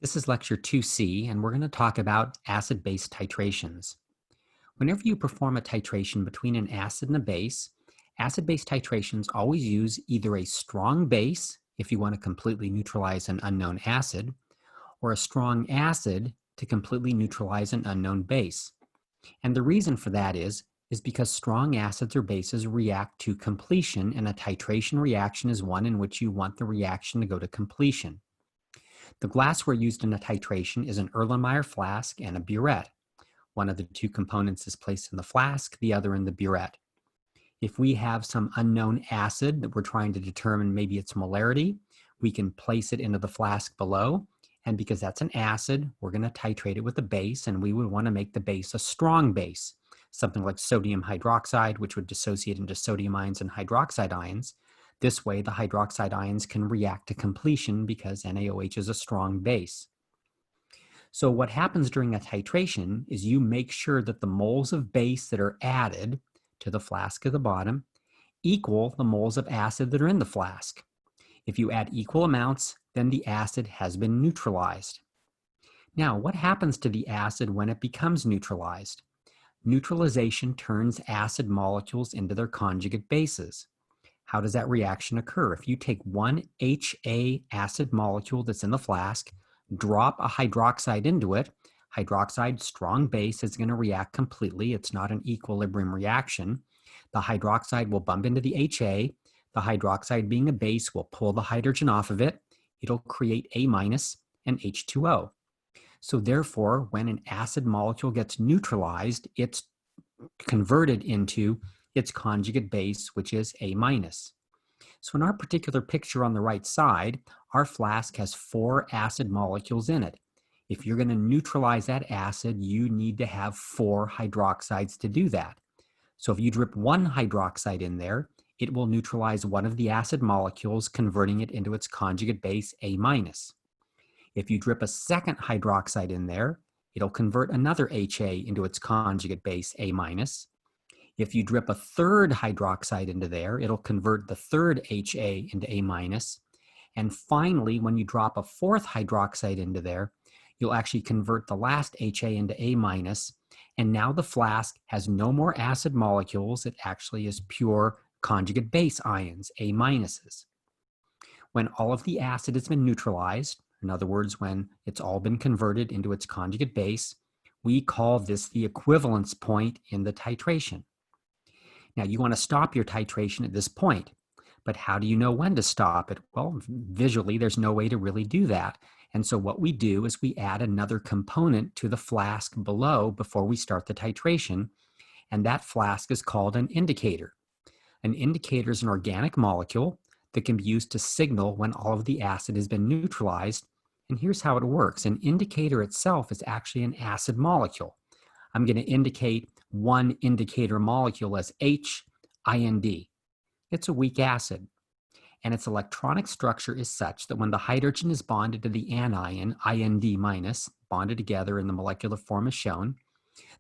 This is lecture 2C, and we're going to talk about acid-base titrations. Whenever you perform a titration between an acid and a base, acid-base titrations always use either a strong base, if you want to completely neutralize an unknown acid, or a strong acid to completely neutralize an unknown base. And the reason for that is because strong acids or bases react to completion, and a titration reaction is one in which you want the reaction to go to completion. The glassware used in a titration is an Erlenmeyer flask and a burette. One of the two components is placed in the flask, the other in the burette. If we have some unknown acid that we're trying to determine maybe its molarity, we can place it into the flask below. And because that's an acid, we're going to titrate it with a base, and we would want to make the base a strong base, something like sodium hydroxide, which would dissociate into sodium ions and hydroxide ions. This way, the hydroxide ions can react to completion because NaOH is a strong base. So what happens during a titration is you make sure that the moles of base that are added to the flask at the bottom equal the moles of acid that are in the flask. If you add equal amounts, then the acid has been neutralized. Now, what happens to the acid when it becomes neutralized? Neutralization turns acid molecules into their conjugate bases. How does that reaction occur? If you take one HA acid molecule that's in the flask, drop a hydroxide into it, hydroxide, strong base, is going to react completely. It's not an equilibrium reaction. The hydroxide will bump into the HA. The hydroxide, being a base, will pull the hydrogen off of it. It'll create A- and H2O. So therefore, when an acid molecule gets neutralized, it's converted into its conjugate base, which is A-. So in our particular picture on the right side, our flask has 4 acid molecules in it. If you're going to neutralize that acid, you need to have 4 hydroxides to do that. So if you drip 1 hydroxide in there, it will neutralize one of the acid molecules, converting it into its conjugate base A-. If you drip a second hydroxide in there, it'll convert another HA into its conjugate base A-. If you drip a third hydroxide into there, it'll convert the third HA into A-. And finally, when you drop a fourth hydroxide into there, you'll actually convert the last HA into A-. And now the flask has no more acid molecules. It actually is pure conjugate base ions, A-. When all of the acid has been neutralized, in other words, when it's all been converted into its conjugate base, we call this the equivalence point in the titration. Now, you want to stop your titration at this point, but how do you know when to stop it? Well, visually, there's no way to really do that. And so what we do is we add another component to the flask below before we start the titration, and that flask is called an indicator. An indicator is an organic molecule that can be used to signal when all of the acid has been neutralized. And here's how it works. An indicator itself is actually an acid molecule. I'm going to indicate one indicator molecule as HIND. It's a weak acid, and its electronic structure is such that when the hydrogen is bonded to the anion, IND-, bonded together in the molecular form as shown,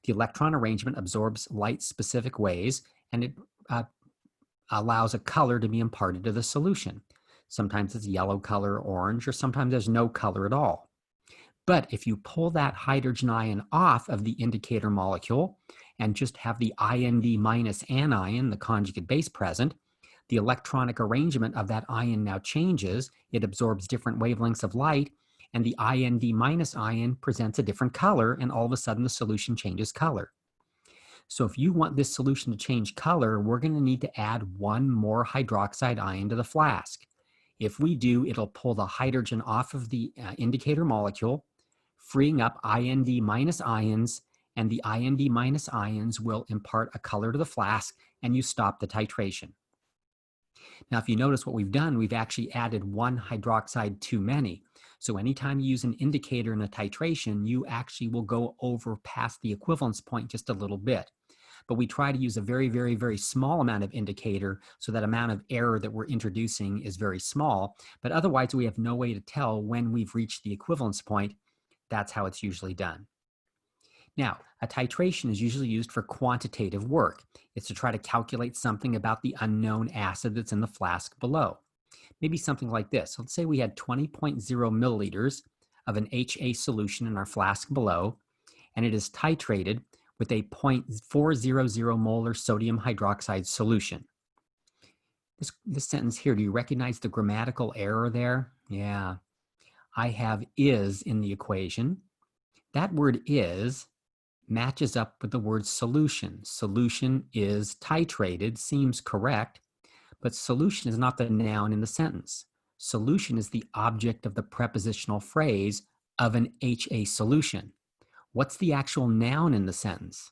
the electron arrangement absorbs light specific ways, and it allows a color to be imparted to the solution. Sometimes it's yellow color, orange, or sometimes there's no color at all. But if you pull that hydrogen ion off of the indicator molecule and just have the IND- anion, the conjugate base, present, the electronic arrangement of that ion now changes. It absorbs different wavelengths of light, and the IND- ion presents a different color, and all of a sudden the solution changes color. So if you want this solution to change color, we're going to need to add one more hydroxide ion to the flask. If we do, it'll pull the hydrogen off of the indicator molecule, freeing up IND- ions, and the IND- ions will impart a color to the flask, and you stop the titration. Now, if you notice what we've done, we've actually added one hydroxide too many. So anytime you use an indicator in a titration, you actually will go over past the equivalence point just a little bit. But we try to use a very, very, very small amount of indicator, so that amount of error that we're introducing is very small. But otherwise, we have no way to tell when we've reached the equivalence point. That's how it's usually done. Now, a titration is usually used for quantitative work. It's to try to calculate something about the unknown acid that's in the flask below. Maybe something like this. Let's say we had 20.0 milliliters of an HA solution in our flask below, and it is titrated with a 0.400 molar sodium hydroxide solution. This sentence here, do you recognize the grammatical error there? Yeah. I have is in the equation. That word is matches up with the word solution. Solution is titrated, seems correct, but solution is not the noun in the sentence. Solution is the object of the prepositional phrase of an HA solution. What's the actual noun in the sentence?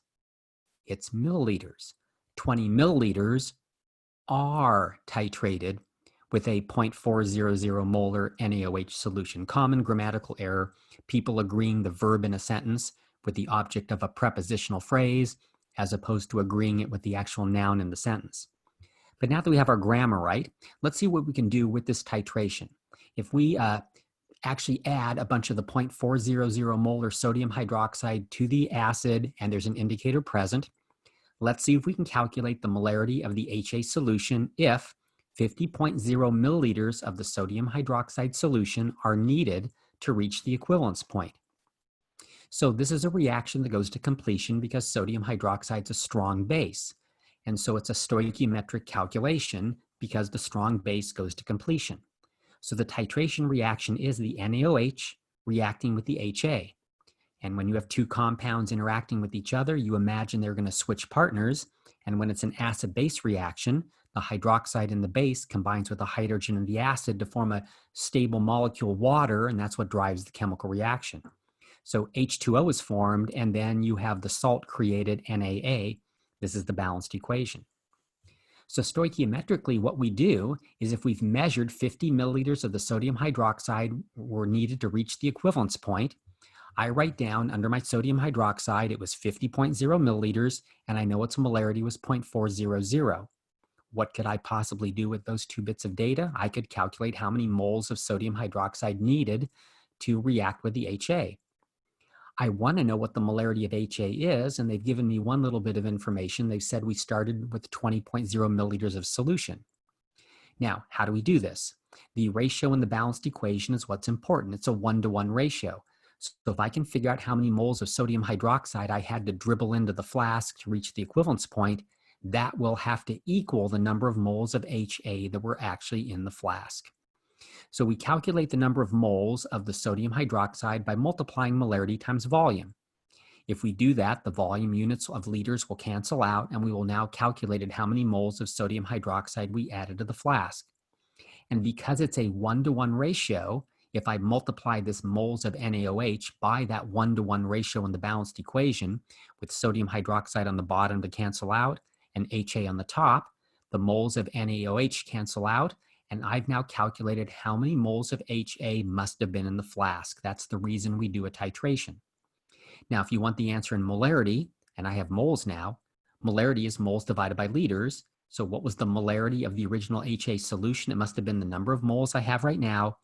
It's milliliters. 20 milliliters are titrated with a 0.400 molar NaOH solution. Common grammatical error, people agreeing the verb in a sentence with the object of a prepositional phrase as opposed to agreeing it with the actual noun in the sentence. But now that we have our grammar right, let's see what we can do with this titration. If we actually add a bunch of the 0.400 molar sodium hydroxide to the acid and there's an indicator present, let's see if we can calculate the molarity of the HA solution if 50.0 milliliters of the sodium hydroxide solution are needed to reach the equivalence point. So this is a reaction that goes to completion because sodium hydroxide is a strong base. And so it's a stoichiometric calculation because the strong base goes to completion. So the titration reaction is the NaOH reacting with the HA. And when you have two compounds interacting with each other, you imagine they're going to switch partners. And when it's an acid-base reaction, the hydroxide in the base combines with the hydrogen in the acid to form a stable molecule water, and that's what drives the chemical reaction. So H2O is formed, and then you have the salt created, NaA. This is the balanced equation. So stoichiometrically, what we do is if we've measured 50 milliliters of the sodium hydroxide were needed to reach the equivalence point, I write down under my sodium hydroxide, it was 50.0 milliliters, and I know its molarity was 0.400. What could I possibly do with those two bits of data? I could calculate how many moles of sodium hydroxide needed to react with the HA. I want to know what the molarity of HA is, and they've given me one little bit of information. They've said we started with 20.0 milliliters of solution. Now, how do we do this? The ratio in the balanced equation is what's important. It's a 1-to-1 ratio. So if I can figure out how many moles of sodium hydroxide I had to dribble into the flask to reach the equivalence point, that will have to equal the number of moles of HA that were actually in the flask. So we calculate the number of moles of the sodium hydroxide by multiplying molarity times volume. If we do that, the volume units of liters will cancel out, and we will now calculate how many moles of sodium hydroxide we added to the flask. And because it's a 1-to-1 ratio, if I multiply this moles of NaOH by that 1-to-1 ratio in the balanced equation, with sodium hydroxide on the bottom to cancel out and HA on the top, the moles of NaOH cancel out, and I've now calculated how many moles of HA must have been in the flask. That's the reason we do a titration. Now, if you want the answer in molarity, and I have moles now, molarity is moles divided by liters. So what was the molarity of the original HA solution? It must have been the number of moles I have right now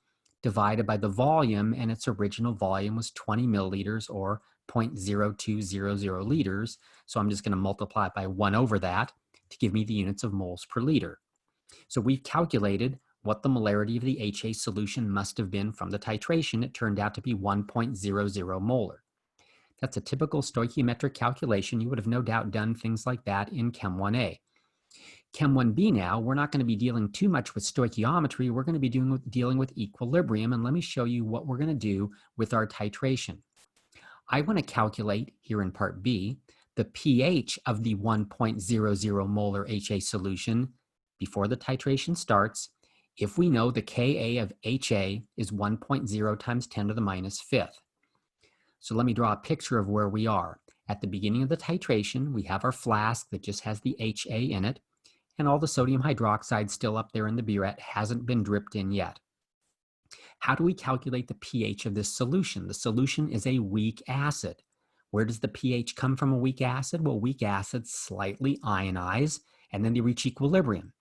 divided by the volume, and its original volume was 20 milliliters or 0.0200 liters. So I'm just going to multiply it by 1 over that to give me the units of moles per liter. So we've calculated what the molarity of the HA solution must have been from the titration. It turned out to be 1.00 molar. That's a typical stoichiometric calculation. You would have no doubt done things like that in Chem 1A. Chem 1B now, we're not going to be dealing too much with stoichiometry. We're going to be dealing with equilibrium, and let me show you what we're going to do with our titration. I want to calculate, here in part B, the pH of the 1.00 molar HA solution before the titration starts if we know the Ka of HA is 1.0 times 10 to the minus 5th. So let me draw a picture of where we are. At the beginning of the titration, we have our flask that just has the HA in it, and all the sodium hydroxide still up there in the burette hasn't been dripped in yet. How do we calculate the pH of this solution? The solution is a weak acid. Where does the pH come from a weak acid? Well, weak acids slightly ionize, and then they reach equilibrium.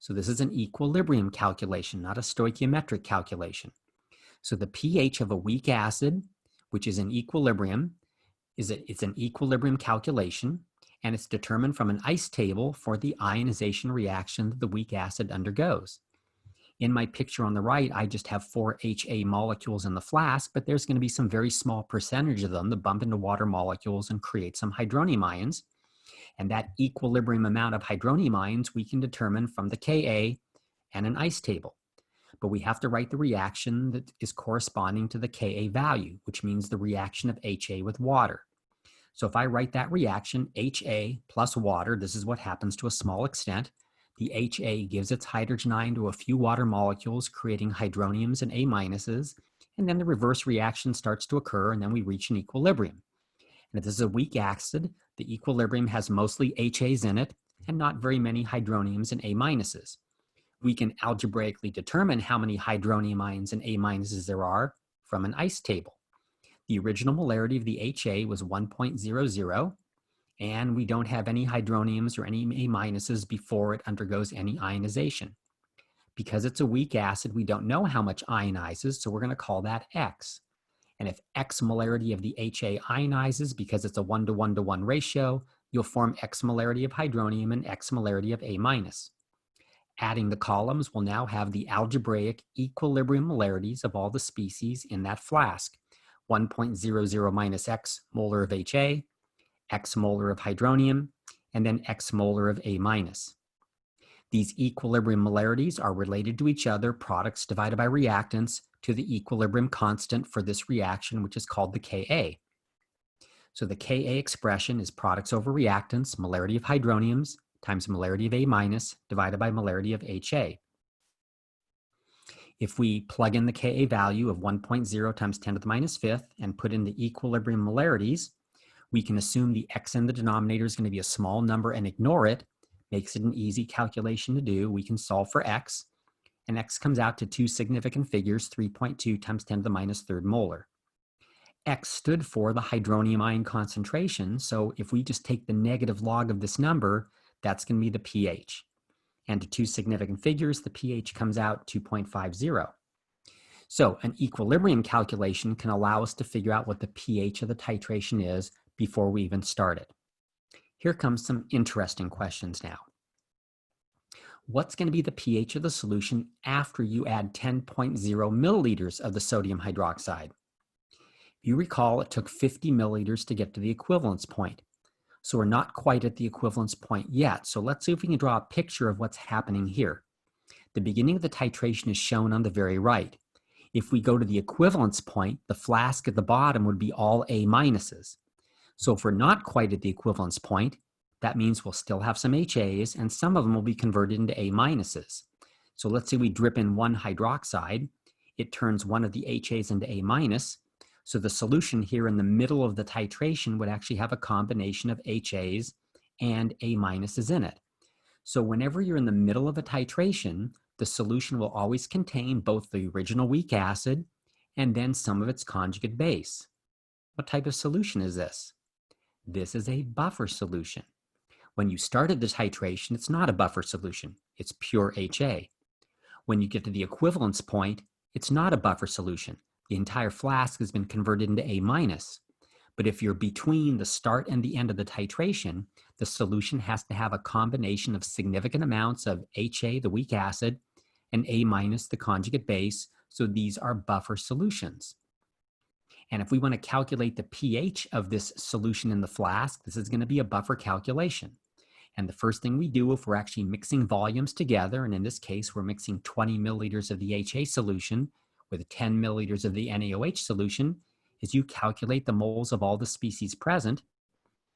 So this is an equilibrium calculation, not a stoichiometric calculation. So the pH of a weak acid, which is in equilibrium, it's an equilibrium calculation, and it's determined from an ice table for the ionization reaction that the weak acid undergoes. In my picture on the right, I just have 4 HA molecules in the flask, but there's going to be some very small percentage of them that bump into water molecules and create some hydronium ions. And that equilibrium amount of hydronium ions we can determine from the Ka and an ice table. But we have to write the reaction that is corresponding to the Ka value, which means the reaction of HA with water. So if I write that reaction, HA plus water, this is what happens to a small extent. The HA gives its hydrogen ion to a few water molecules, creating hydroniums and A minuses, and then the reverse reaction starts to occur, and then we reach an equilibrium. And if this is a weak acid, the equilibrium has mostly HAs in it, and not very many hydroniums and A minuses. We can algebraically determine how many hydronium ions and A minuses there are from an ice table. The original molarity of the HA was 1.00, and we don't have any hydroniums or any A minuses before it undergoes any ionization. Because it's a weak acid, we don't know how much ionizes, so we're going to call that X. And if X molarity of the HA ionizes, because it's a 1-to-1-to-1 ratio, you'll form X molarity of hydronium and X molarity of A minus. Adding the columns, we'll now have the algebraic equilibrium molarities of all the species in that flask. 1.00 minus X molar of HA, X molar of hydronium, and then X molar of A minus. These equilibrium molarities are related to each other, products divided by reactants, to the equilibrium constant for this reaction, which is called the Ka. So the Ka expression is products over reactants, molarity of hydroniums, times molarity of A minus, divided by molarity of HA. If we plug in the Ka value of 1.0 times 10 to the minus fifth and put in the equilibrium molarities, we can assume the X in the denominator is going to be a small number and ignore it. Makes it an easy calculation to do. We can solve for X, and X comes out to two significant figures, 3.2 times 10 to the minus third molar. X stood for the hydronium ion concentration, so if we just take the negative log of this number, that's going to be the pH. And to two significant figures, the pH comes out 2.50. So an equilibrium calculation can allow us to figure out what the pH of the titration is before we even start it. Here comes some interesting questions now. What's going to be the pH of the solution after you add 10.0 milliliters of the sodium hydroxide? If you recall, it took 50 milliliters to get to the equivalence point. So we're not quite at the equivalence point yet. So let's see if we can draw a picture of what's happening here. The beginning of the titration is shown on the very right. If we go to the equivalence point, the flask at the bottom would be all A minuses. So if we're not quite at the equivalence point, that means we'll still have some HAs, and some of them will be converted into A minuses. So let's say we drip in one hydroxide. It turns one of the HAs into A minus. So the solution here in the middle of the titration would actually have a combination of HAs and A minuses in it. So whenever you're in the middle of a titration, the solution will always contain both the original weak acid and then some of its conjugate base. What type of solution is this? This is a buffer solution. When you started the titration, it's not a buffer solution. It's pure HA. When you get to the equivalence point, it's not a buffer solution. The entire flask has been converted into A minus. But if you're between the start and the end of the titration, the solution has to have a combination of significant amounts of HA, the weak acid, and A minus, the conjugate base. So these are buffer solutions. And if we want to calculate the pH of this solution in the flask, this is going to be a buffer calculation. And the first thing we do if we're actually mixing volumes together, and in this case, we're mixing 20 milliliters of the HA solution with 10 milliliters of the NaOH solution, is you calculate the moles of all the species present.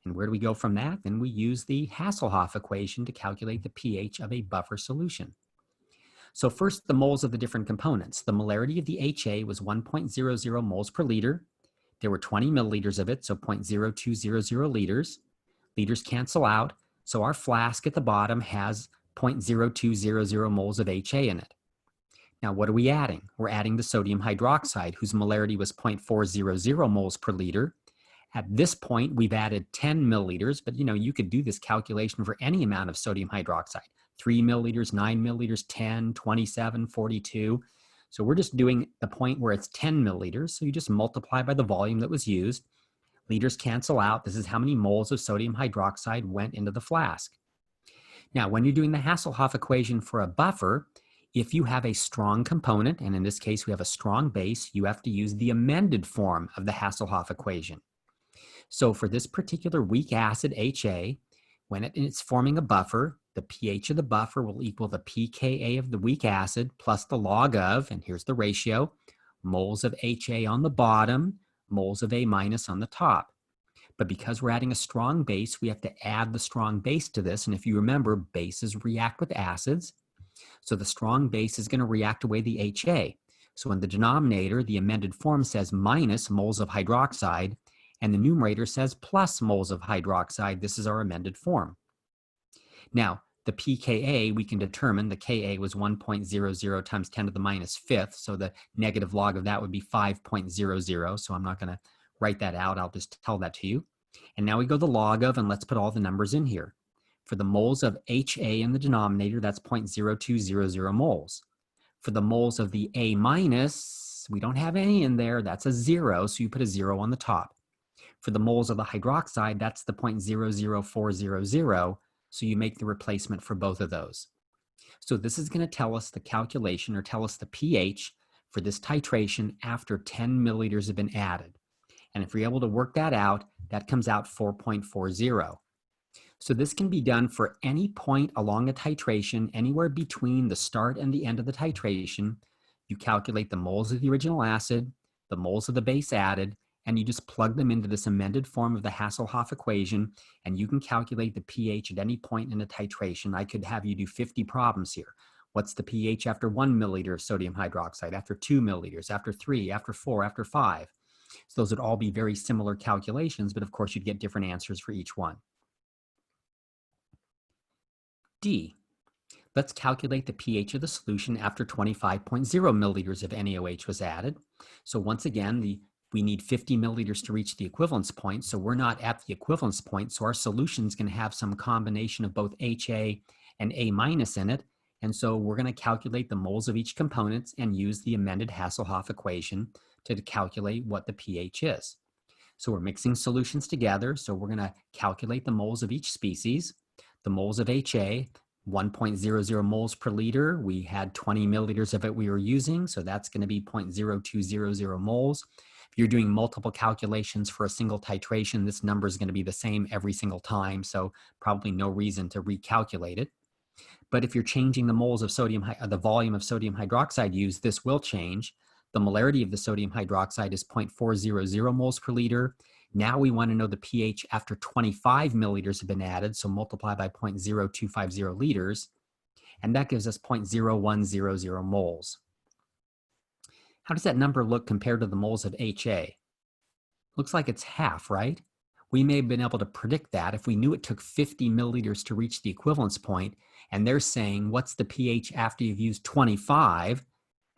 And where do we go from that? Then we use the Hasselhoff equation to calculate the pH of a buffer solution. So first, the moles of the different components. The molarity of the HA was 1.00 moles per liter. There were 20 milliliters of it, so 0.0200 liters. Liters cancel out, so our flask at the bottom has 0.0200 moles of HA in it. Now, what are we adding? We're adding the sodium hydroxide, whose molarity was 0.400 moles per liter. At this point, we've added 10 milliliters, but you could do this calculation for any amount of sodium hydroxide. 3 milliliters, 9 milliliters, 10, 27, 42. So we're just doing the point where it's 10 milliliters. So you just multiply by the volume that was used. Liters cancel out. This is how many moles of sodium hydroxide went into the flask. Now, when you're doing the Hasselhoff equation for a buffer, If you have a strong component, and in this case we have a strong base, you have to use the amended form of the Hasselhoff equation. So for this particular weak acid, HA, when it's forming a buffer, the pH of the buffer will equal the pKa of the weak acid plus the log of, and here's the ratio, moles of HA on the bottom, moles of A minus on the top. But because we're adding a strong base, we have to add the strong base to this. And if you remember, bases react with acids. So the strong base is going to react away the HA. So in the denominator, the amended form says minus moles of hydroxide, and the numerator says plus moles of hydroxide. This is our amended form. Now, the pKa, we can determine the Ka was 1.00 times 10 to the minus fifth, so the negative log of that would be 5.00, so I'm not going to write that out, I'll just tell that to you. And now we go the log of, and let's put all the numbers in here. For the moles of HA in the denominator, that's 0.0200 moles. For the moles of the A minus, we don't have any in there, that's a 0, so you put a 0 on the top. For the moles of the hydroxide, that's the 0.00400, so you make the replacement for both of those. So this is going to tell us the calculation, or tell us the pH for this titration after 10 milliliters have been added. And if you're able to work that out, that comes out 4.40. So this can be done for any point along a titration, anywhere between the start and the end of the titration. You calculate the moles of the original acid, the moles of the base added, and you just plug them into this amended form of the Hasselhoff equation, and you can calculate the pH at any point in a titration. I could have you do 50 problems here. What's the pH after 1 milliliter of sodium hydroxide, after 2 milliliters, after 3, after 4, after 5? So those would all be very similar calculations, but of course you'd get different answers for each one. D. Let's calculate the pH of the solution after 25.0 milliliters of NaOH was added. So once again, we need 50 milliliters to reach the equivalence point, so we're not at the equivalence point, so our solution is going to have some combination of both HA and A minus in it, and so we're going to calculate the moles of each component and use the amended Hasselhoff equation to calculate what the pH is. So we're mixing solutions together, so we're going to calculate the moles of each species. The moles of HA, 1.00 moles per liter. We had 20 milliliters of it we were using, so that's going to be 0.0200 moles. If you're doing multiple calculations for a single titration, this number is going to be the same every single time, so probably no reason to recalculate it. But if you're changing the moles of sodium, the volume of sodium hydroxide used, this will change. The molarity of the sodium hydroxide is 0.400 moles per liter. Now we want to know the pH after 25 milliliters have been added, so multiply by 0.0250 liters, and that gives us 0.0100 moles. How does that number look compared to the moles of HA? Looks like it's half, right? We may have been able to predict that if we knew it took 50 milliliters to reach the equivalence point, and they're saying, what's the pH after you've used 25?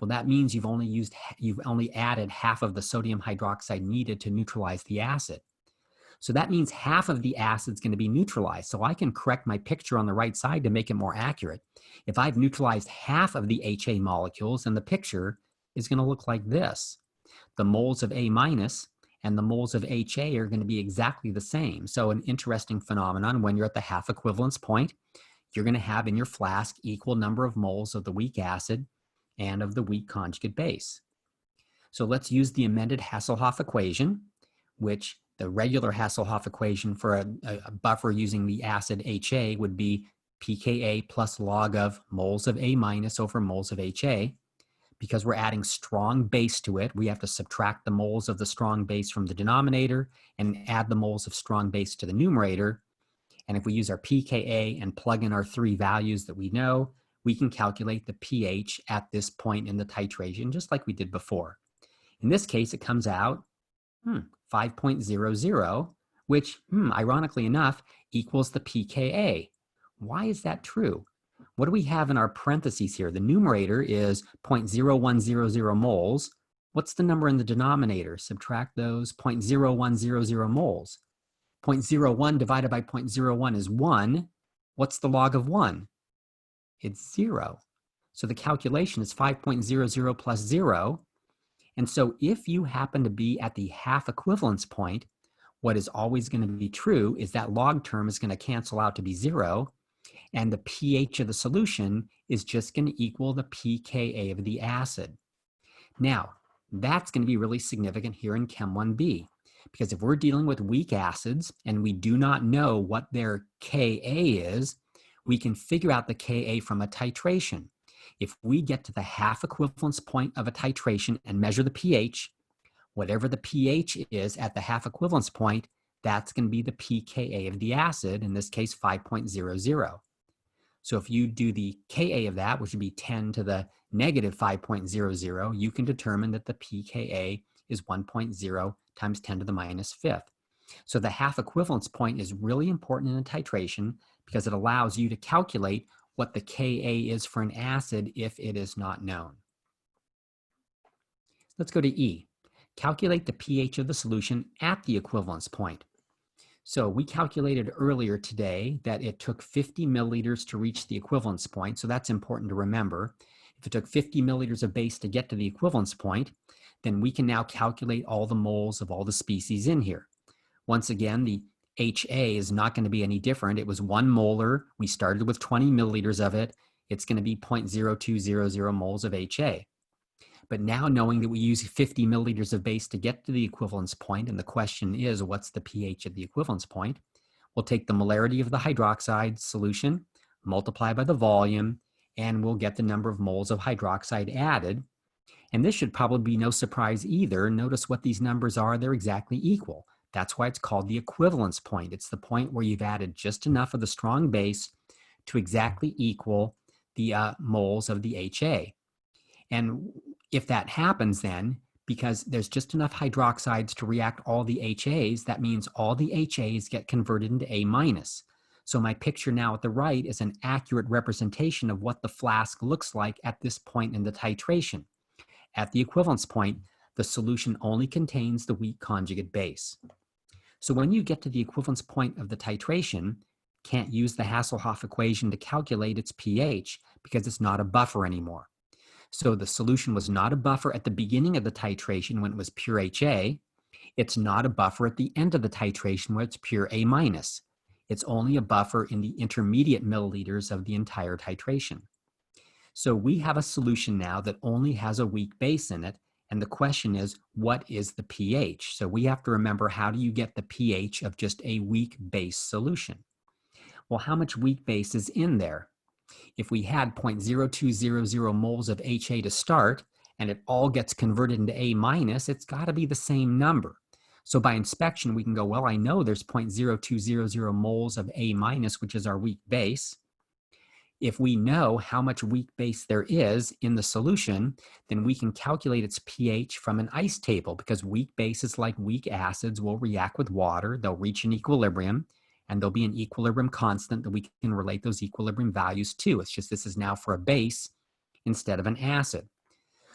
Well, that means you've only added half of the sodium hydroxide needed to neutralize the acid. So that means half of the acid is going to be neutralized. So I can correct my picture on the right side to make it more accurate. If I've neutralized half of the HA molecules, then the picture is going to look like this. The moles of A minus and the moles of HA are going to be exactly the same. So an interesting phenomenon, when you're at the half equivalence point, you're going to have in your flask equal number of moles of the weak acid and of the weak conjugate base. So let's use the amended Hasselhoff equation, which the regular Hasselhoff equation for a buffer using the acid HA would be pKa plus log of moles of A minus over moles of HA. Because we're adding strong base to it, we have to subtract the moles of the strong base from the denominator and add the moles of strong base to the numerator. And if we use our pKa and plug in our 3 values that we know, we can calculate the pH at this point in the titration, just like we did before. In this case, it comes out 5.00, which, ironically enough, equals the pKa. Why is that true? What do we have in our parentheses here? The numerator is 0.0100 moles. What's the number in the denominator? Subtract those, 0.0100 moles. 0.01 divided by 0.01 is 1. What's the log of 1? It's 0. So the calculation is 5.00 plus 0. And so if you happen to be at the half equivalence point, what is always going to be true is that log term is going to cancel out to be 0. And the pH of the solution is just going to equal the pKa of the acid. Now, that's going to be really significant here in Chem 1b, because if we're dealing with weak acids and we do not know what their Ka is, we can figure out the Ka from a titration. If we get to the half equivalence point of a titration and measure the pH, whatever the pH is at the half equivalence point, that's going to be the pKa of the acid, in this case 5.00. So if you do the Ka of that, which would be 10 to the negative 5.00, you can determine that the pKa is 1.0 times 10 to the minus fifth. So the half equivalence point is really important in a titration because it allows you to calculate what the Ka is for an acid if it is not known. Let's go to E. Calculate the pH of the solution at the equivalence point. So we calculated earlier today that it took 50 milliliters to reach the equivalence point, so that's important to remember. If it took 50 milliliters of base to get to the equivalence point, then we can now calculate all the moles of all the species in here. Once again, the HA is not going to be any different. It was 1 molar. We started with 20 milliliters of it. It's going to be 0.0200 moles of HA. But now knowing that we use 50 milliliters of base to get to the equivalence point, and the question is, what's the pH at the equivalence point? We'll take the molarity of the hydroxide solution, multiply by the volume, and we'll get the number of moles of hydroxide added. And this should probably be no surprise either. Notice what these numbers are. They're exactly equal. That's why it's called the equivalence point. It's the point where you've added just enough of the strong base to exactly equal the moles of the HA. And if that happens then, because there's just enough hydroxides to react all the HAs, that means all the HAs get converted into A minus. So my picture now at the right is an accurate representation of what the flask looks like at this point in the titration. At the equivalence point, the solution only contains the weak conjugate base. So when you get to the equivalence point of the titration, can't use the Hasselhoff equation to calculate its pH because it's not a buffer anymore. So the solution was not a buffer at the beginning of the titration when it was pure HA. It's not a buffer at the end of the titration where it's pure A minus. It's only a buffer in the intermediate milliliters of the entire titration. So we have a solution now that only has a weak base in it. And the question is, what is the pH? So we have to remember, how do you get the pH of just a weak base solution? Well, how much weak base is in there? If we had 0.0200 moles of HA to start, and it all gets converted into A minus, it's got to be the same number. So by inspection, we can go, well, I know there's 0.0200 moles of A minus, which is our weak base. If we know how much weak base there is in the solution, then we can calculate its pH from an ice table, because weak bases, like weak acids, will react with water. They'll reach an equilibrium, and there'll be an equilibrium constant that we can relate those equilibrium values to. It's just this is now for a base instead of an acid.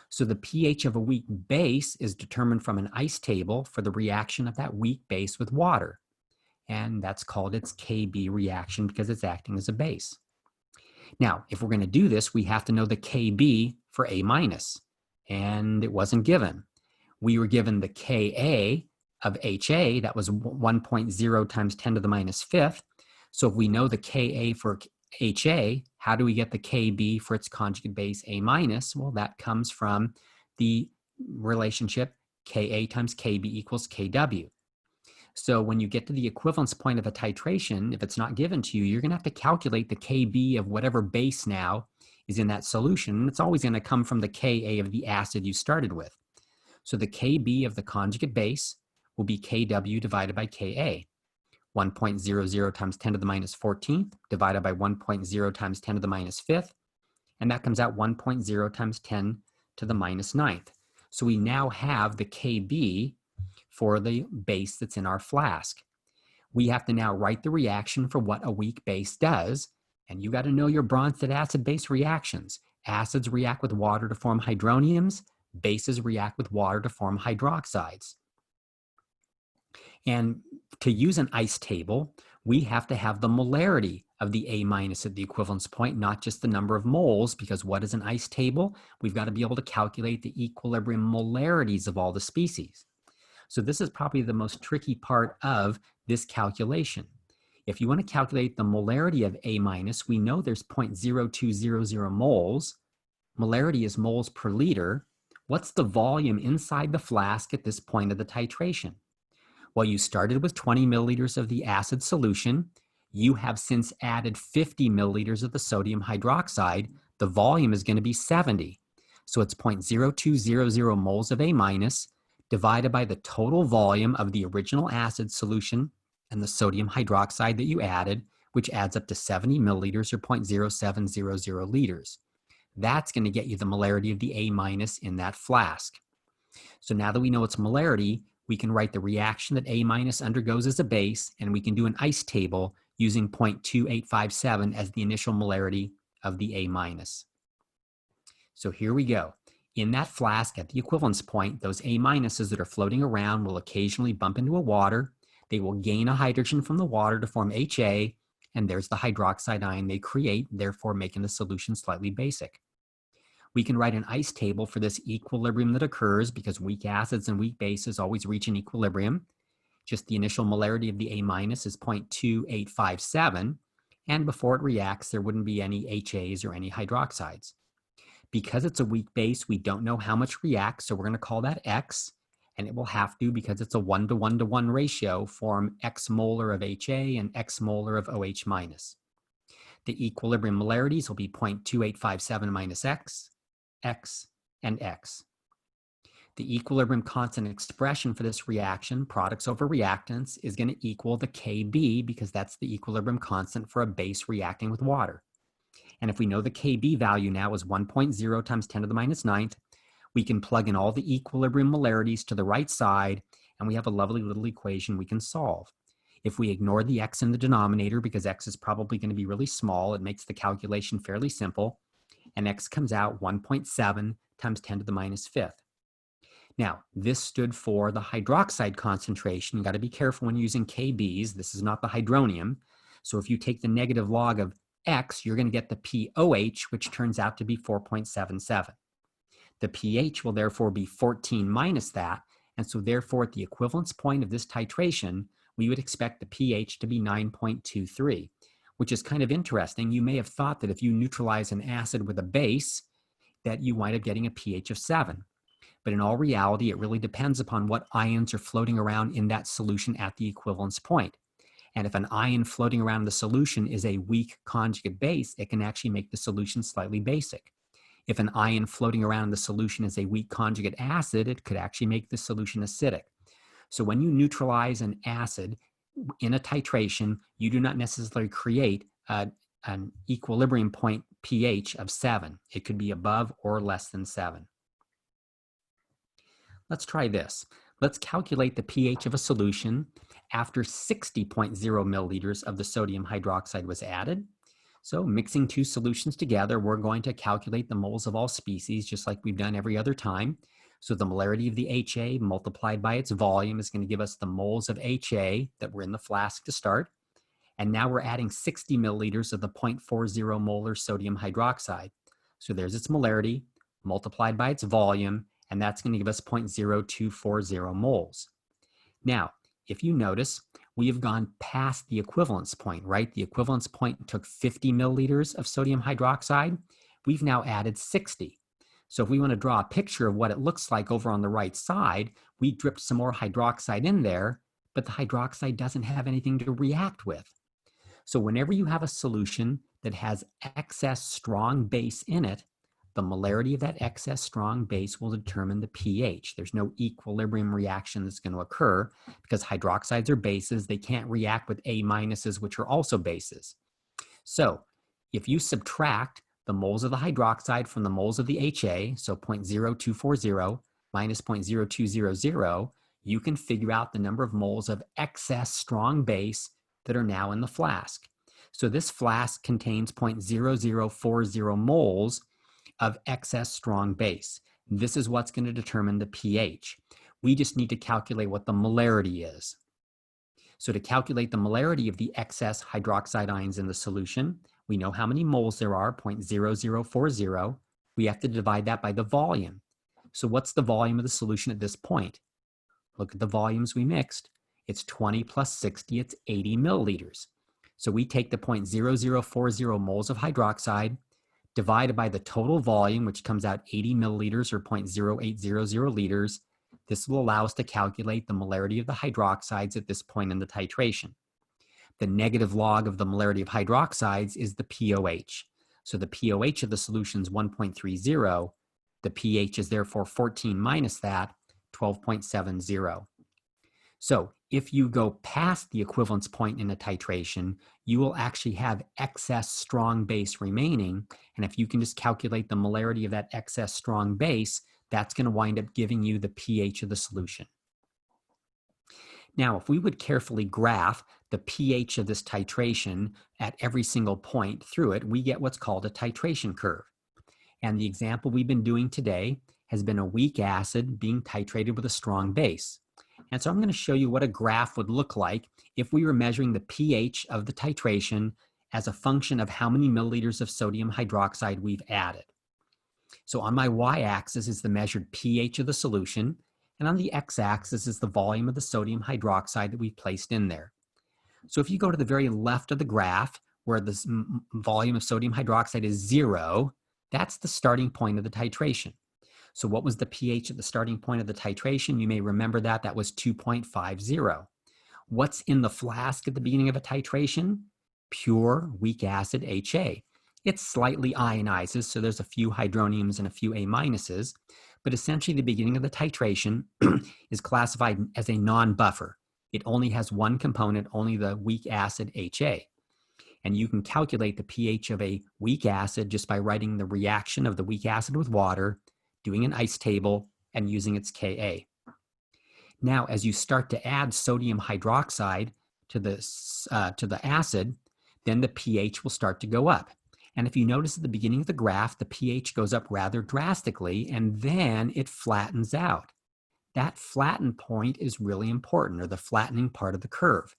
So the pH of a weak base is determined from an ice table for the reaction of that weak base with water. And that's called its Kb reaction because it's acting as a base. Now, if we're going to do this, we have to know the Kb for A minus, and it wasn't given. We were given the Ka of HA, that was 1.0 times 10 to the minus fifth. So if we know the Ka for HA, how do we get the Kb for its conjugate base A minus? Well, that comes from the relationship Ka times Kb equals Kw. So when you get to the equivalence point of a titration, if it's not given to you, you're going to have to calculate the Kb of whatever base now is in that solution. And it's always going to come from the Ka of the acid you started with. So the Kb of the conjugate base will be Kw divided by Ka. 1.00 times 10 to the minus 14th divided by 1.0 times 10 to the minus 5th. And that comes out 1.0 times 10 to the minus 9th. So we now have the Kb for the base that's in our flask. We have to now write the reaction for what a weak base does. And you got to know your Bronsted acid-base reactions. Acids react with water to form hydroniums. Bases react with water to form hydroxides. And to use an ice table, we have to have the molarity of the A minus at the equivalence point, not just the number of moles, because what is an ice table? We've got to be able to calculate the equilibrium molarities of all the species. So this is probably the most tricky part of this calculation. If you want to calculate the molarity of A minus, we know there's 0.0200 moles. Molarity is moles per liter. What's the volume inside the flask at this point of the titration? Well, you started with 20 milliliters of the acid solution. You have since added 50 milliliters of the sodium hydroxide. The volume is going to be 70. So it's 0.0200 moles of A minus divided by the total volume of the original acid solution and the sodium hydroxide that you added, which adds up to 70 milliliters or 0.0700 liters. That's going to get you the molarity of the A minus in that flask. So now that we know its molarity, we can write the reaction that A minus undergoes as a base, and we can do an ice table using 0.2857 as the initial molarity of the A minus. So here we go. In that flask at the equivalence point, those A minuses that are floating around will occasionally bump into a water. They will gain a hydrogen from the water to form HA, and there's the hydroxide ion they create, therefore making the solution slightly basic. We can write an ice table for this equilibrium that occurs because weak acids and weak bases always reach an equilibrium. Just the initial molarity of the A minus is 0.2857, and before it reacts, there wouldn't be any HAs or any hydroxides. Because it's a weak base, we don't know how much reacts, so we're going to call that X, and it will have to, because it's a 1-to-1-to-1 ratio, form X molar of HA and X molar of OH minus. The equilibrium molarities will be 0.2857 minus X, X, and X. The equilibrium constant expression for this reaction, products over reactants, is going to equal the Kb because that's the equilibrium constant for a base reacting with water. And if we know the Kb value now is 1.0 times 10 to the minus 9th, we can plug in all the equilibrium molarities to the right side, and we have a lovely little equation we can solve. If we ignore the X in the denominator, because X is probably going to be really small, it makes the calculation fairly simple, and X comes out 1.7 times 10 to the minus 5th. Now, this stood for the hydroxide concentration. You've got to be careful when using Kb's. This is not the hydronium. So if you take the negative log of X, you're going to get the pOH, which turns out to be 4.77. The pH will therefore be 14 minus that, and so therefore at the equivalence point of this titration, we would expect the pH to be 9.23, which is kind of interesting. You may have thought that if you neutralize an acid with a base, that you wind up getting a pH of 7. But in all reality, it really depends upon what ions are floating around in that solution at the equivalence point. And if an ion floating around the solution is a weak conjugate base, it can actually make the solution slightly basic. If an ion floating around the solution is a weak conjugate acid, it could actually make the solution acidic. So when you neutralize an acid in a titration, you do not necessarily create an equilibrium point pH of 7. It could be above or less than 7. Let's try this. Let's calculate the pH of a solution after 60.0 milliliters of the sodium hydroxide was added. So mixing two solutions together, we're going to calculate the moles of all species, just like we've done every other time. So the molarity of the HA multiplied by its volume is going to give us the moles of HA that were in the flask to start. And now we're adding 60 milliliters of the 0.40 molar sodium hydroxide. So there's its molarity multiplied by its volume, and that's going to give us 0.0240 moles. Now, if you notice, we have gone past the equivalence point, right? The equivalence point took 50 milliliters of sodium hydroxide. We've now added 60. So if we want to draw a picture of what it looks like over on the right side, we dripped some more hydroxide in there, but the hydroxide doesn't have anything to react with. So whenever you have a solution that has excess strong base in it, the molarity of that excess strong base will determine the pH. There's no equilibrium reaction that's going to occur because hydroxides are bases. They can't react with A minuses, which are also bases. So if you subtract the moles of the hydroxide from the moles of the HA, so 0.0240 minus 0.0200, you can figure out the number of moles of excess strong base that are now in the flask. So this flask contains 0.0040 moles of excess strong base. This is what's going to determine the pH. We just need to calculate what the molarity is. So to calculate the molarity of the excess hydroxide ions in the solution, we know how many moles there are, 0.0040. We have to divide that by the volume. So what's the volume of the solution at this point? Look at the volumes we mixed. It's 20 plus 60, it's 80 milliliters. So we take the 0.0040 moles of hydroxide, divided by the total volume, which comes out 80 milliliters or 0.0800 liters. This will allow us to calculate the molarity of the hydroxides at this point in the titration. The negative log of the molarity of hydroxides is the pOH. So the pOH of the solution is 1.30. The pH is therefore 14 minus that, 12.70. So if you go past the equivalence point in a titration, you will actually have excess strong base remaining. And if you can just calculate the molarity of that excess strong base, that's going to wind up giving you the pH of the solution. Now, if we would carefully graph the pH of this titration at every single point through it, we get what's called a titration curve. And the example we've been doing today has been a weak acid being titrated with a strong base. And so I'm going to show you what a graph would look like if we were measuring the pH of the titration as a function of how many milliliters of sodium hydroxide we've added. So on my y-axis is the measured pH of the solution, and on the x-axis is the volume of the sodium hydroxide that we've placed in there. So if you go to the very left of the graph, where the volume of sodium hydroxide is 0, that's the starting point of the titration. So what was the pH at the starting point of the titration? You may remember that. That was 2.50. What's in the flask at the beginning of a titration? Pure weak acid HA. It slightly ionizes, so there's a few hydroniums and a few A minuses, but essentially the beginning of the titration is classified as a non-buffer. It only has one component, only the weak acid HA. And you can calculate the pH of a weak acid just by writing the reaction of the weak acid with water, doing an ice table, and using its Ka. Now, as you start to add sodium hydroxide to the acid, then the pH will start to go up. And if you notice at the beginning of the graph, the pH goes up rather drastically, and then it flattens out. That flattened point is really important, or the flattening part of the curve.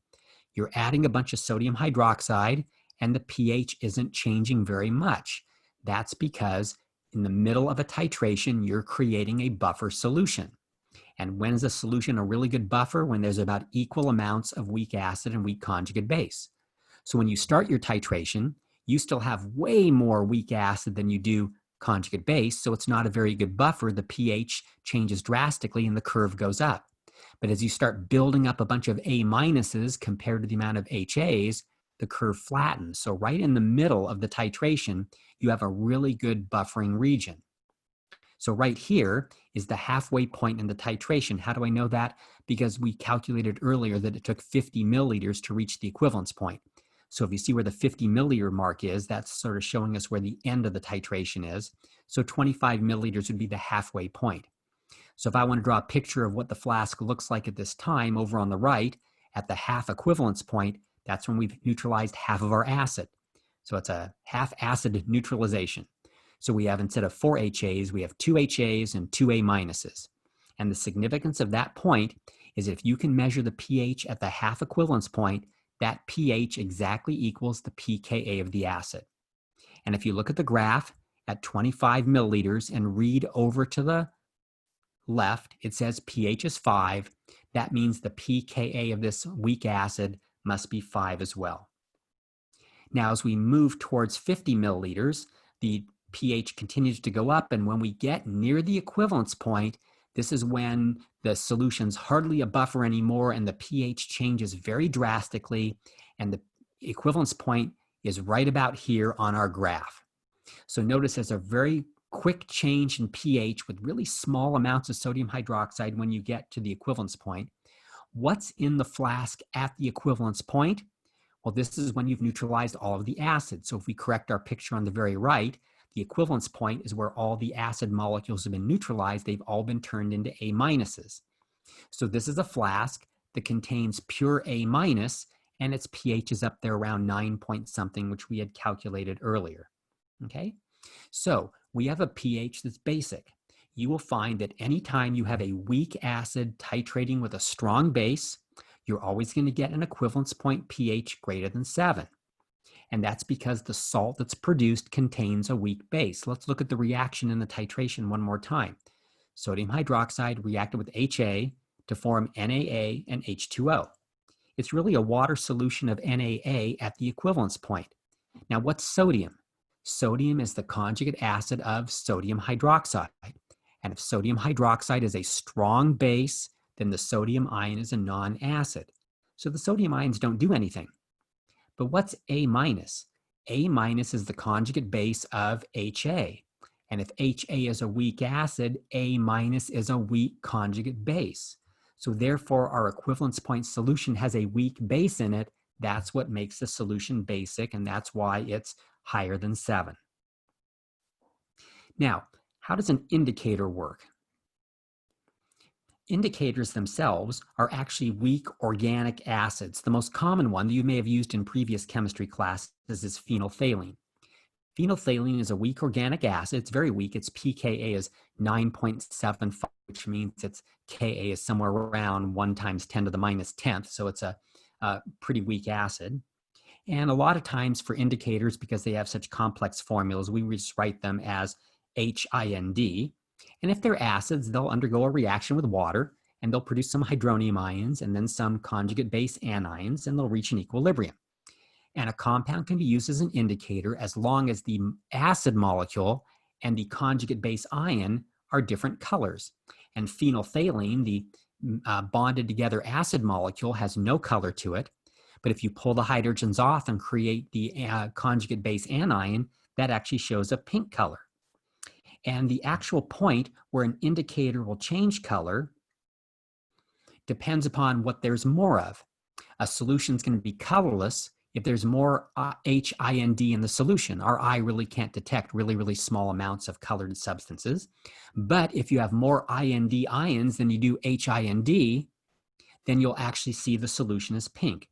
You're adding a bunch of sodium hydroxide, and the pH isn't changing very much. That's because in the middle of a titration, you're creating a buffer solution. And when is a solution a really good buffer? When there's about equal amounts of weak acid and weak conjugate base. So when you start your titration, you still have way more weak acid than you do conjugate base, so it's not a very good buffer. The pH changes drastically and the curve goes up. But as you start building up a bunch of A minuses compared to the amount of HAs, the curve flattens. So right in the middle of the titration, you have a really good buffering region. So right here is the halfway point in the titration. How do I know that? Because we calculated earlier that it took 50 milliliters to reach the equivalence point. So if you see where the 50 milliliter mark is, that's sort of showing us where the end of the titration is. So 25 milliliters would be the halfway point. So if I want to draw a picture of what the flask looks like at this time, over on the right, at the half equivalence point, that's when we've neutralized half of our acid. So it's a half acid neutralization. So we have, instead of 4 HAs, we have 2 HAs and 2 A minuses. And the significance of that point is if you can measure the pH at the half equivalence point, that pH exactly equals the pKa of the acid. And if you look at the graph at 25 milliliters and read over to the left, it says pH is 5. That means the pKa of this weak acid must be 5 as well. Now, as we move towards 50 milliliters, the pH continues to go up, and when we get near the equivalence point, this is when the solution's hardly a buffer anymore and the pH changes very drastically, and the equivalence point is right about here on our graph. So notice there's a very quick change in pH with really small amounts of sodium hydroxide when you get to the equivalence point. What's in the flask at the equivalence point? Well, this is when you've neutralized all of the acid. So if we correct our picture on the very right, the equivalence point is where all the acid molecules have been neutralized. They've all been turned into A minuses. So this is a flask that contains pure A minus, and its pH is up there around 9 point something, which we had calculated earlier. Okay, so we have a pH that's basic. You will find that anytime you have a weak acid titrating with a strong base, you're always going to get an equivalence point pH greater than 7. And that's because the salt that's produced contains a weak base. Let's look at the reaction in the titration one more time. Sodium hydroxide reacted with HA to form NaA and H2O. It's really a water solution of NaA at the equivalence point. Now, what's sodium? Sodium is the conjugate acid of sodium hydroxide. And if sodium hydroxide is a strong base, then the sodium ion is a non-acid. So the sodium ions don't do anything. But what's A minus? A minus is the conjugate base of HA. And if HA is a weak acid, A minus is a weak conjugate base. So therefore, our equivalence point solution has a weak base in it. That's what makes the solution basic, and that's why it's higher than 7. Now, how does an indicator work? Indicators themselves are actually weak organic acids. The most common one that you may have used in previous chemistry classes is phenolphthalein. Phenolphthalein is a weak organic acid. It's very weak. Its pKa is 9.75, which means its Ka is somewhere around 1 times 10 to the minus 10th. So it's a pretty weak acid. And a lot of times for indicators, because they have such complex formulas, we just write them as HIND. And if they're acids, they'll undergo a reaction with water, and they'll produce some hydronium ions and then some conjugate base anions, and they'll reach an equilibrium. And a compound can be used as an indicator as long as the acid molecule and the conjugate base ion are different colors. And phenolphthalein, the bonded together acid molecule, has no color to it. But if you pull the hydrogens off and create the conjugate base anion, that actually shows a pink color. And the actual point where an indicator will change color depends upon what there's more of. A solution is going to be colorless if there's more HIND in the solution. Our eye really can't detect really small amounts of colored substances. But if you have more IND ions than you do HIND, then you'll actually see the solution as pink.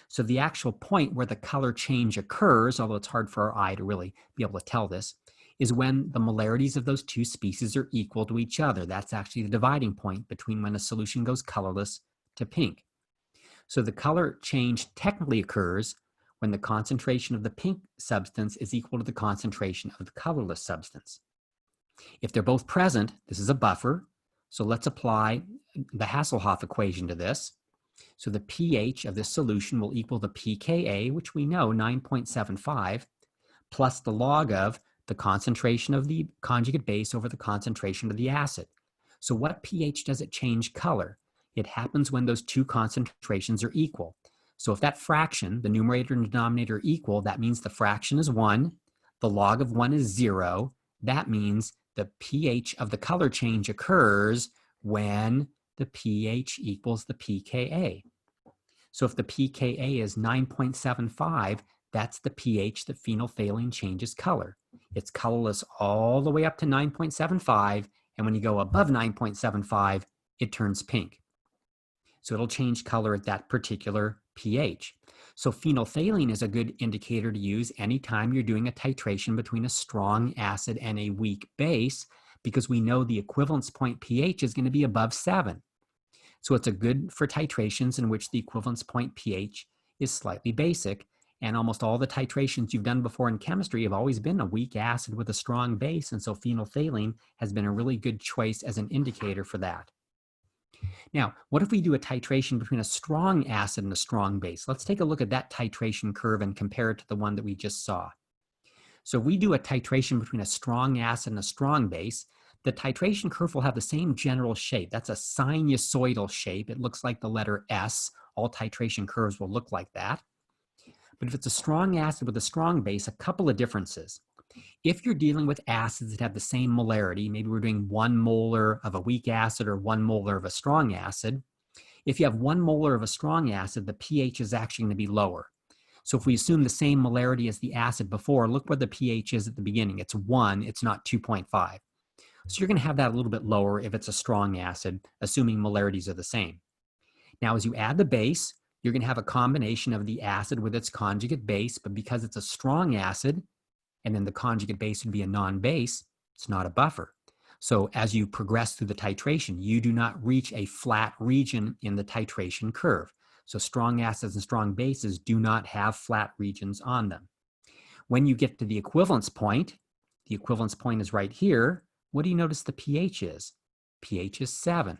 So the actual point where the color change occurs, although it's hard for our eye to really be able to tell this, is when the molarities of those two species are equal to each other. That's actually the dividing point between when a solution goes colorless to pink. So the color change technically occurs when the concentration of the pink substance is equal to the concentration of the colorless substance. If they're both present, this is a buffer. So let's apply the Hasselhoff equation to this. So the pH of this solution will equal the pKa, which we know, 9.75, plus the log of the concentration of the conjugate base over the concentration of the acid. So what pH does it change color? It happens when those two concentrations are equal. So if that fraction, the numerator and denominator are equal, that means the fraction is 1, the log of 1 is 0. That means the pH of the color change occurs when the pH equals the pKa. So if the pKa is 9.75, that's the pH that phenolphthalein changes color. It's colorless all the way up to 9.75, and when you go above 9.75, it turns pink. So it'll change color at that particular pH. So phenolphthalein is a good indicator to use anytime you're doing a titration between a strong acid and a weak base, because we know the equivalence point pH is going to be above 7. So it's a good for titrations in which the equivalence point pH is slightly basic, and almost all the titrations you've done before in chemistry have always been a weak acid with a strong base, and so phenolphthalein has been a really good choice as an indicator for that. Now, what if we do a titration between a strong acid and a strong base? Let's take a look at that titration curve and compare it to the one that we just saw. So if we do a titration between a strong acid and a strong base, the titration curve will have the same general shape. That's a sinusoidal shape. It looks like the letter S. All titration curves will look like that. But if it's a strong acid with a strong base, a couple of differences. If you're dealing with acids that have the same molarity, maybe we're doing 1 molar of a weak acid or 1 molar of a strong acid. If you have 1 molar of a strong acid, the pH is actually going to be lower. So if we assume the same molarity as the acid before, look where the pH is at the beginning. It's 1, it's not 2.5. So you're going to have that a little bit lower if it's a strong acid, assuming molarities are the same. Now, as you add the base, you're going to have a combination of the acid with its conjugate base, but because it's a strong acid, and then the conjugate base would be a non-base, it's not a buffer. So as you progress through the titration, you do not reach a flat region in the titration curve. So strong acids and strong bases do not have flat regions on them. When you get to the equivalence point is right here. What do you notice the pH is? pH is 7.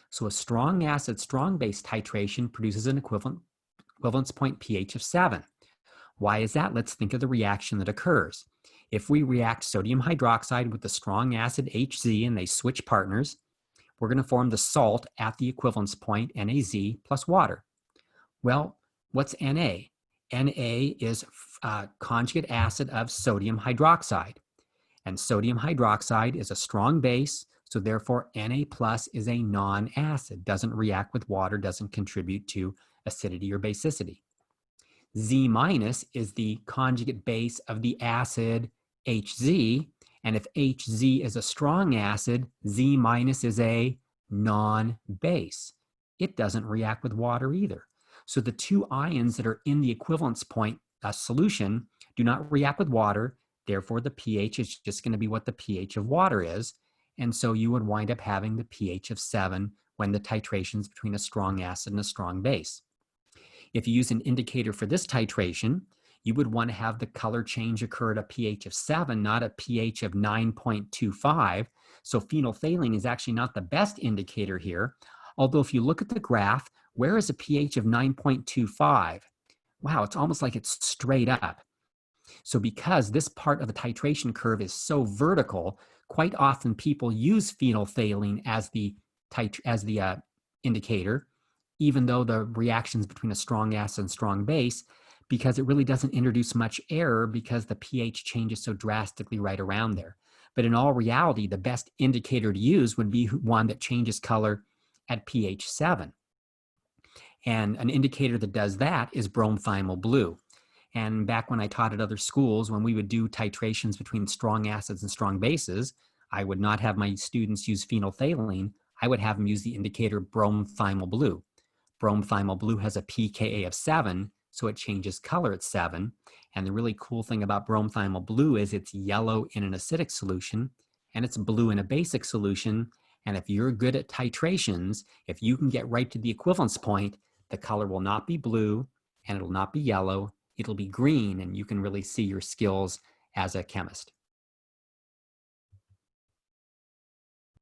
So a strong acid, strong base titration produces an equivalence point pH of 7. Why is that? Let's think of the reaction that occurs. If we react sodium hydroxide with the strong acid HZ and they switch partners, we're going to form the salt at the equivalence point, NaZ, plus water. Well, what's Na? Na is conjugate acid of sodium hydroxide. And sodium hydroxide is a strong base, so therefore Na plus is a non-acid, doesn't react with water, doesn't contribute to acidity or basicity. Z minus is the conjugate base of the acid Hz, and if Hz is a strong acid, Z minus is a non-base. It doesn't react with water either. So the two ions that are in the equivalence point solution do not react with water, therefore the pH is just going to be what the pH of water is, and so you would wind up having the pH of 7 when the titration is between a strong acid and a strong base. If you use an indicator for this titration, you would want to have the color change occur at a pH of 7, not a pH of 9.25. So phenolphthalein is actually not the best indicator here. Although if you look at the graph, where is a pH of 9.25? Wow, it's almost like it's straight up. So because this part of the titration curve is so vertical, quite often people use phenolphthalein as the indicator, even though the reactions between a strong acid and strong base, because it really doesn't introduce much error because the pH changes so drastically right around there. But in all reality, the best indicator to use would be one that changes color at pH 7. And an indicator that does that is bromethymol blue. And back when I taught at other schools, when we would do titrations between strong acids and strong bases, I would not have my students use phenolphthalein. I would have them use the indicator bromethymol blue. Bromethymol blue has a pKa of 7, so it changes color at 7. And the really cool thing about bromethymol blue is it's yellow in an acidic solution, and it's blue in a basic solution. And if you're good at titrations, if you can get right to the equivalence point, the color will not be blue, and it'll not be yellow, it'll be green, and you can really see your skills as a chemist.